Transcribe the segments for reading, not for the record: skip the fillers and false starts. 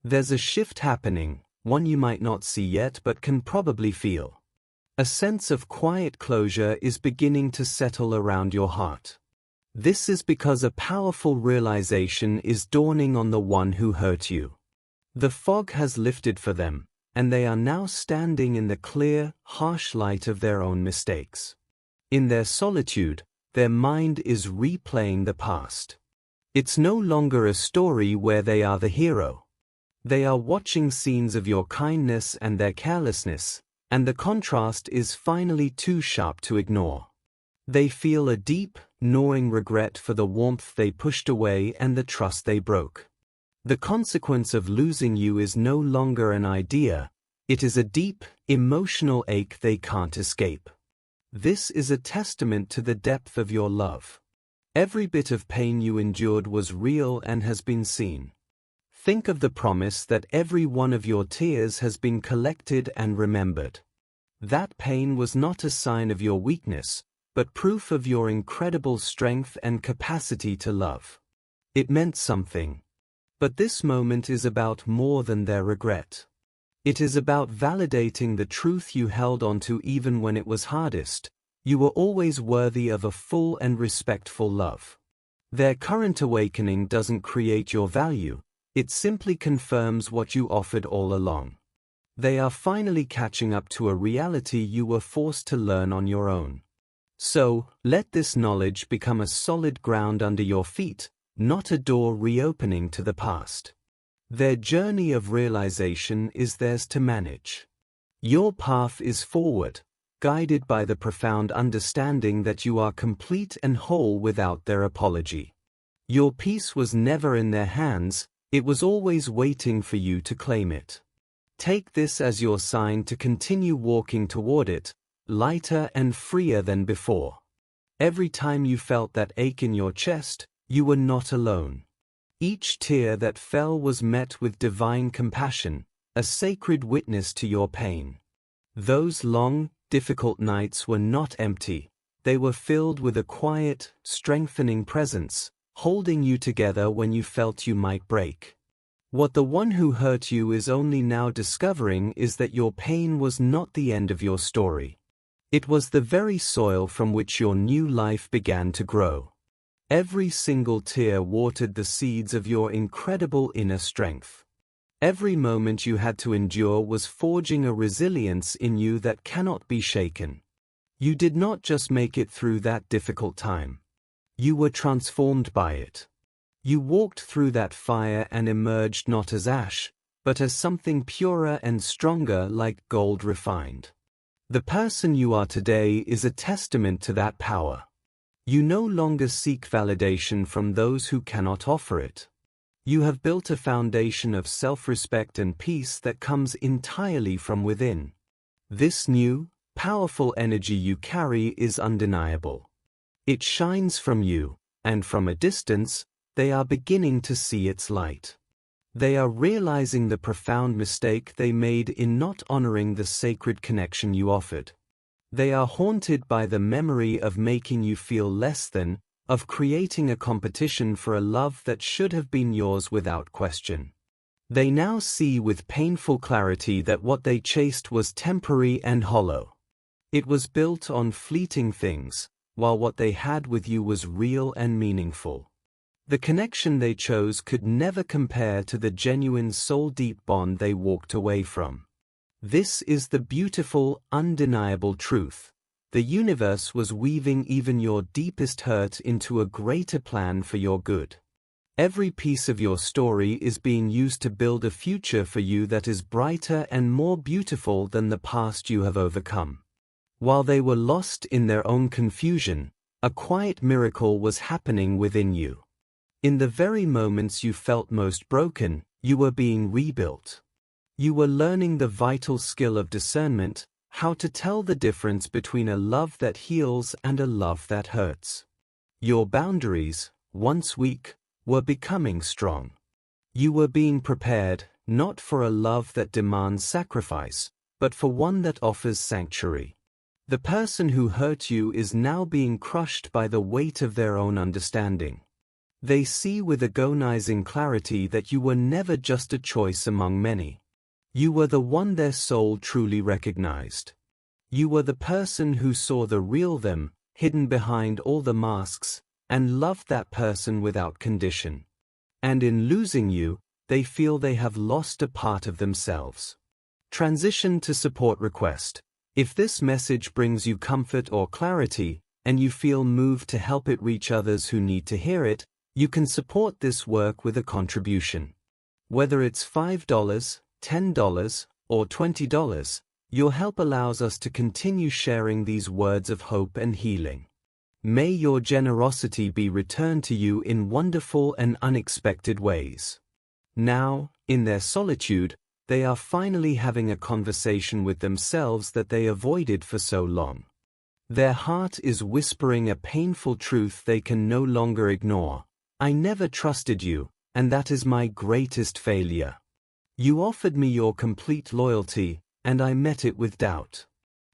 There's a shift happening, one you might not see yet but can probably feel. A sense of quiet closure is beginning to settle around your heart. This is because a powerful realization is dawning on the one who hurt you. The fog has lifted for them, and they are now standing in the clear, harsh light of their own mistakes. In their solitude, their mind is replaying the past. It's no longer a story where they are the hero. They are watching scenes of your kindness and their carelessness, and the contrast is finally too sharp to ignore. They feel a deep, gnawing regret for the warmth they pushed away and the trust they broke. The consequence of losing you is no longer an idea, it is a deep, emotional ache they can't escape. This is a testament to the depth of your love. Every bit of pain you endured was real and has been seen. Think of the promise that every one of your tears has been collected and remembered. That pain was not a sign of your weakness, but proof of your incredible strength and capacity to love. It meant something. But this moment is about more than their regret. It is about validating the truth you held onto even when it was hardest. You were always worthy of a full and respectful love. Their current awakening doesn't create your value, it simply confirms what you offered all along. They are finally catching up to a reality you were forced to learn on your own. So, let this knowledge become a solid ground under your feet, not a door reopening to the past. Their journey of realization is theirs to manage. Your path is forward, guided by the profound understanding that you are complete and whole without their apology. Your peace was never in their hands, it was always waiting for you to claim it. Take this as your sign to continue walking toward it, lighter and freer than before. Every time you felt that ache in your chest, you were not alone. Each tear that fell was met with divine compassion, a sacred witness to your pain. Those long, difficult nights were not empty, they were filled with a quiet, strengthening presence, holding you together when you felt you might break. What the one who hurt you is only now discovering is that your pain was not the end of your story. It was the very soil from which your new life began to grow. Every single tear watered the seeds of your incredible inner strength. Every moment you had to endure was forging a resilience in you that cannot be shaken. You did not just make it through that difficult time. You were transformed by it. You walked through that fire and emerged not as ash, but as something purer and stronger like gold refined. The person you are today is a testament to that power. You no longer seek validation from those who cannot offer it. You have built a foundation of self-respect and peace that comes entirely from within. This new, powerful energy you carry is undeniable. It shines from you, and from a distance, they are beginning to see its light. They are realizing the profound mistake they made in not honoring the sacred connection you offered. They are haunted by the memory of making you feel less than, of creating a competition for a love that should have been yours without question. They now see with painful clarity that what they chased was temporary and hollow. It was built on fleeting things, while what they had with you was real and meaningful. The connection they chose could never compare to the genuine soul-deep bond they walked away from. This is the beautiful, undeniable truth. The universe was weaving even your deepest hurt into a greater plan for your good. Every piece of your story is being used to build a future for you that is brighter and more beautiful than the past you have overcome. While they were lost in their own confusion, a quiet miracle was happening within you. In the very moments you felt most broken, you were being rebuilt. You were learning the vital skill of discernment, how to tell the difference between a love that heals and a love that hurts. Your boundaries, once weak, were becoming strong. You were being prepared, not for a love that demands sacrifice, but for one that offers sanctuary. The person who hurt you is now being crushed by the weight of their own understanding. They see with agonizing clarity that you were never just a choice among many. You were the one their soul truly recognized. You were the person who saw the real them, hidden behind all the masks, and loved that person without condition. And in losing you, they feel they have lost a part of themselves. Transition to support request. If this message brings you comfort or clarity, and you feel moved to help it reach others who need to hear it, you can support this work with a contribution. Whether it's $5, $10, or $20, your help allows us to continue sharing these words of hope and healing. May your generosity be returned to you in wonderful and unexpected ways. Now, in their solitude, they are finally having a conversation with themselves that they avoided for so long. Their heart is whispering a painful truth they can no longer ignore. I never trusted you, and that is my greatest failure. You offered me your complete loyalty, and I met it with doubt.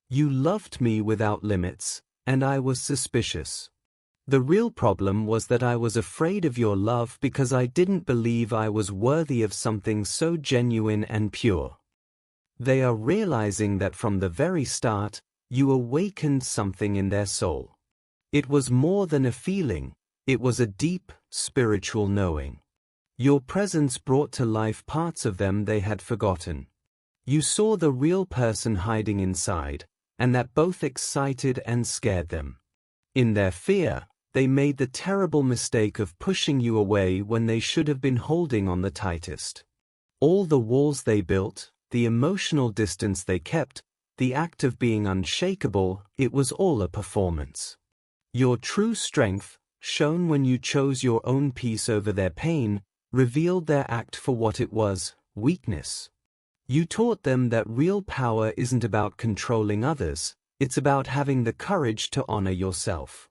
You loved me without limits, and I was suspicious. The real problem was that I was afraid of your love because I didn't believe I was worthy of something so genuine and pure. They are realizing that from the very start, you awakened something in their soul. It was more than a feeling, it was a deep, spiritual knowing. Your presence brought to life parts of them they had forgotten. You saw the real person hiding inside, and that both excited and scared them. In their fear, they made the terrible mistake of pushing you away when they should have been holding on the tightest. All the walls they built, the emotional distance they kept, the act of being unshakable, it was all a performance. Your true strength, shown when you chose your own peace over their pain, revealed their act for what it was, weakness. You taught them that real power isn't about controlling others, it's about having the courage to honor yourself.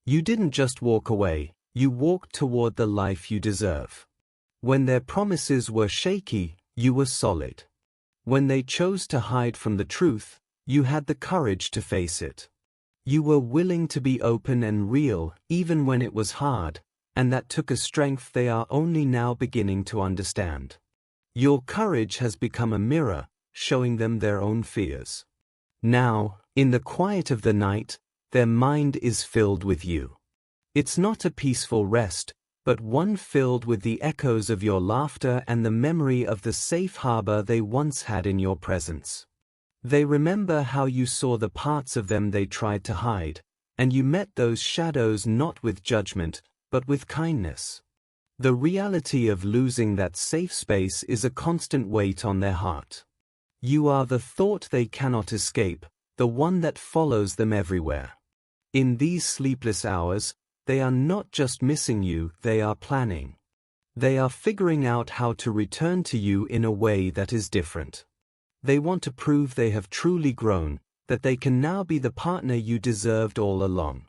You didn't just walk away, you walked toward the life you deserve. When their promises were shaky, you were solid. When they chose to hide from the truth, you had the courage to face it. You were willing to be open and real, even when it was hard, and that took a strength they are only now beginning to understand. Your courage has become a mirror, showing them their own fears. Now, in the quiet of the night, their mind is filled with you. It's not a peaceful rest, but one filled with the echoes of your laughter and the memory of the safe harbor they once had in your presence. They remember how you saw the parts of them they tried to hide, and you met those shadows not with judgment, but with kindness. The reality of losing that safe space is a constant weight on their heart. You are the thought they cannot escape, the one that follows them everywhere. In these sleepless hours, they are not just missing you, they are planning. They are figuring out how to return to you in a way that is different. They want to prove they have truly grown, that they can now be the partner you deserved all along.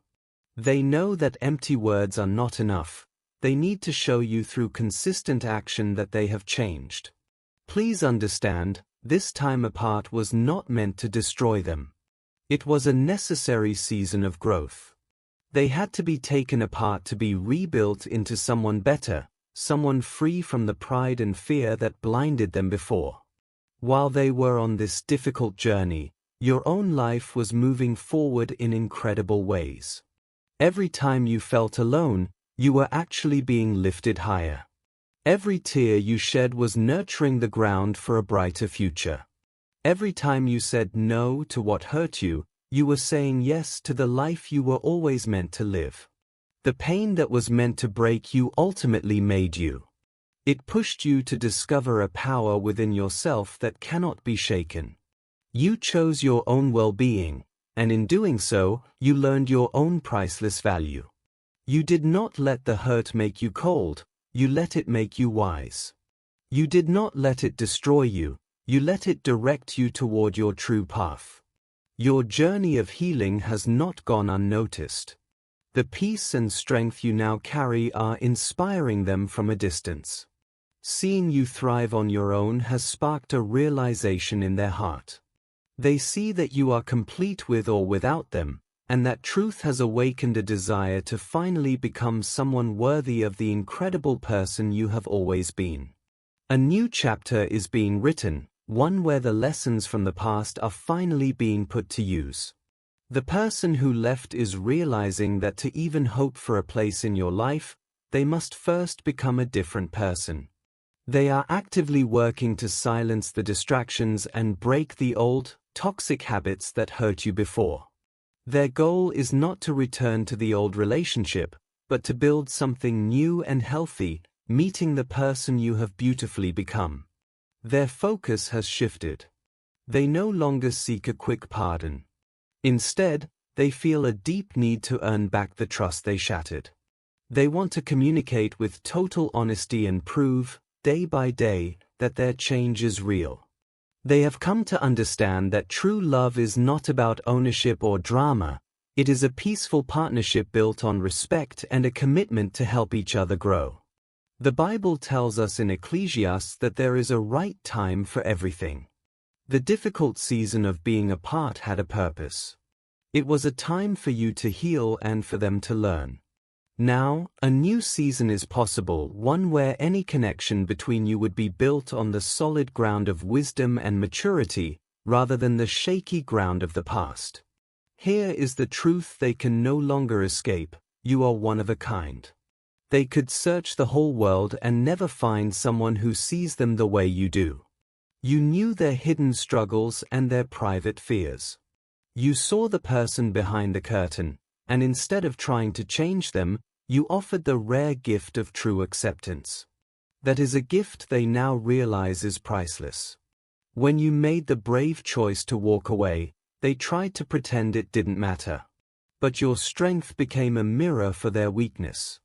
They know that empty words are not enough. They need to show you through consistent action that they have changed. Please understand, this time apart was not meant to destroy them. It was a necessary season of growth. They had to be taken apart to be rebuilt into someone better, someone free from the pride and fear that blinded them before. While they were on this difficult journey, your own life was moving forward in incredible ways. Every time you felt alone, you were actually being lifted higher. Every tear you shed was nurturing the ground for a brighter future. Every time you said no to what hurt you, you were saying yes to the life you were always meant to live. The pain that was meant to break you ultimately made you. It pushed you to discover a power within yourself that cannot be shaken. You chose your own well-being, and in doing so, you learned your own priceless value. You did not let the hurt make you cold, you let it make you wise. You did not let it destroy you, you let it direct you toward your true path. Your journey of healing has not gone unnoticed. The peace and strength you now carry are inspiring them from a distance. Seeing you thrive on your own has sparked a realization in their heart. They see that you are complete with or without them, and that truth has awakened a desire to finally become someone worthy of the incredible person you have always been. A new chapter is being written, one where the lessons from the past are finally being put to use. The person who left is realizing that to even hope for a place in your life, they must first become a different person. They are actively working to silence the distractions and break the old, toxic habits that hurt you before. Their goal is not to return to the old relationship, but to build something new and healthy, meeting the person you have beautifully become. Their focus has shifted. They no longer seek a quick pardon. Instead, they feel a deep need to earn back the trust they shattered. They want to communicate with total honesty and prove, day by day, that their change is real. They have come to understand that true love is not about ownership or drama. It is a peaceful partnership built on respect and a commitment to help each other grow. The Bible tells us in Ecclesiastes that there is a right time for everything. The difficult season of being apart had a purpose. It was a time for you to heal and for them to learn. Now, a new season is possible, one where any connection between you would be built on the solid ground of wisdom and maturity, rather than the shaky ground of the past. Here is the truth they can no longer escape: you are one of a kind. They could search the whole world and never find someone who sees them the way you do. You knew their hidden struggles and their private fears. You saw the person behind the curtain, and instead of trying to change them, you offered the rare gift of true acceptance. That is a gift they now realize is priceless. When you made the brave choice to walk away, they tried to pretend it didn't matter. But your strength became a mirror for their weakness.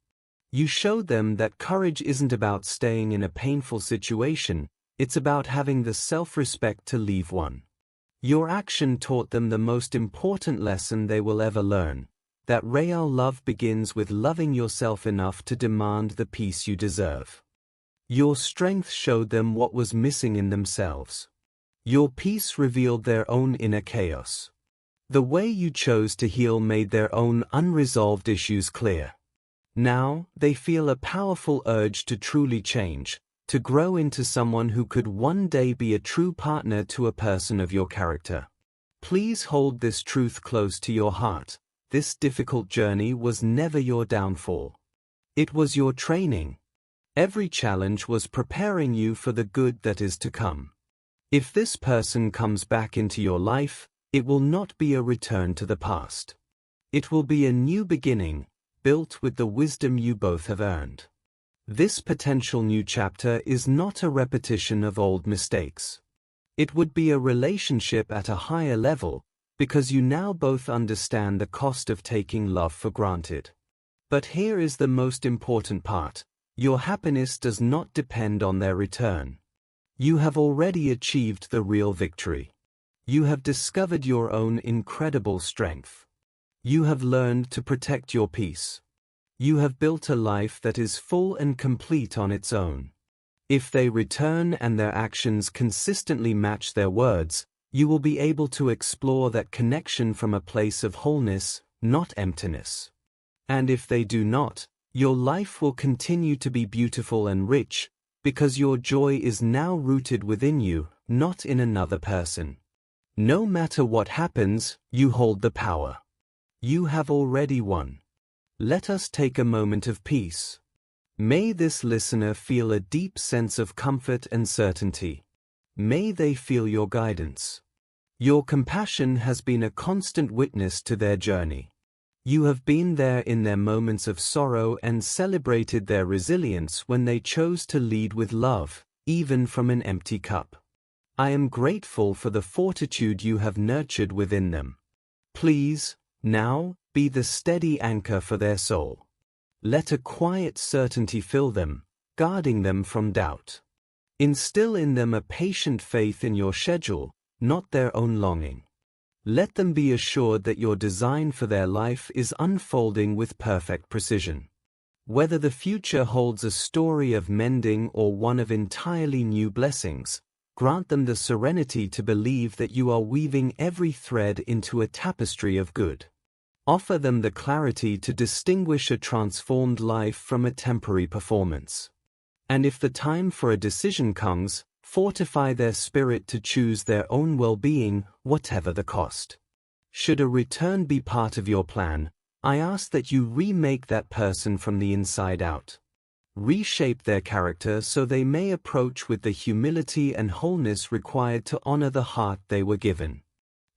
You showed them that courage isn't about staying in a painful situation, it's about having the self-respect to leave one. Your action taught them the most important lesson they will ever learn: that real love begins with loving yourself enough to demand the peace you deserve. Your strength showed them what was missing in themselves. Your peace revealed their own inner chaos. The way you chose to heal made their own unresolved issues clear. Now, they feel a powerful urge to truly change, to grow into someone who could one day be a true partner to a person of your character. Please hold this truth close to your heart. This difficult journey was never your downfall. It was your training. Every challenge was preparing you for the good that is to come. If this person comes back into your life, it will not be a return to the past. It will be a new beginning, built with the wisdom you both have earned. This potential new chapter is not a repetition of old mistakes. It would be a relationship at a higher level, because you now both understand the cost of taking love for granted. But here is the most important part: your happiness does not depend on their return. You have already achieved the real victory. You have discovered your own incredible strength. You have learned to protect your peace. You have built a life that is full and complete on its own. If they return and their actions consistently match their words, you will be able to explore that connection from a place of wholeness, not emptiness. And if they do not, your life will continue to be beautiful and rich, because your joy is now rooted within you, not in another person. No matter what happens, you hold the power. You have already won. Let us take a moment of peace. May this listener feel a deep sense of comfort and certainty. May they feel your guidance. Your compassion has been a constant witness to their journey. You have been there in their moments of sorrow and celebrated their resilience when they chose to lead with love, even from an empty cup. I am grateful for the fortitude you have nurtured within them. Please, now, be the steady anchor for their soul. Let a quiet certainty fill them, guarding them from doubt. Instill in them a patient faith in your schedule, not their own longing. Let them be assured that your design for their life is unfolding with perfect precision. Whether the future holds a story of mending or one of entirely new blessings, grant them the serenity to believe that you are weaving every thread into a tapestry of good. Offer them the clarity to distinguish a transformed life from a temporary performance. And if the time for a decision comes, fortify their spirit to choose their own well-being, whatever the cost. Should a return be part of your plan, I ask that you remake that person from the inside out. Reshape their character so they may approach with the humility and wholeness required to honor the heart they were given.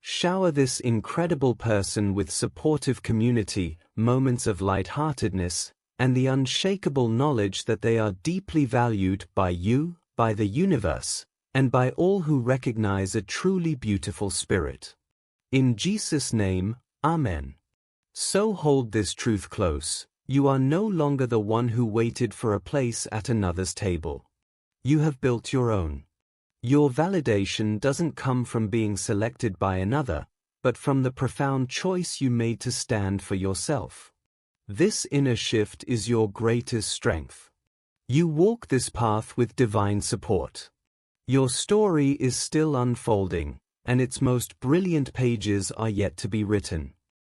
Shower this incredible person with supportive community, moments of lightheartedness, and the unshakable knowledge that they are deeply valued by you, by the universe, and by all who recognize a truly beautiful spirit. In Jesus' name, Amen. So hold this truth close: you are no longer the one who waited for a place at another's table. You have built your own. Your validation doesn't come from being selected by another, but from the profound choice you made to stand for yourself. This inner shift is your greatest strength. You walk this path with divine support. Your story is still unfolding, and its most brilliant pages are yet to be written.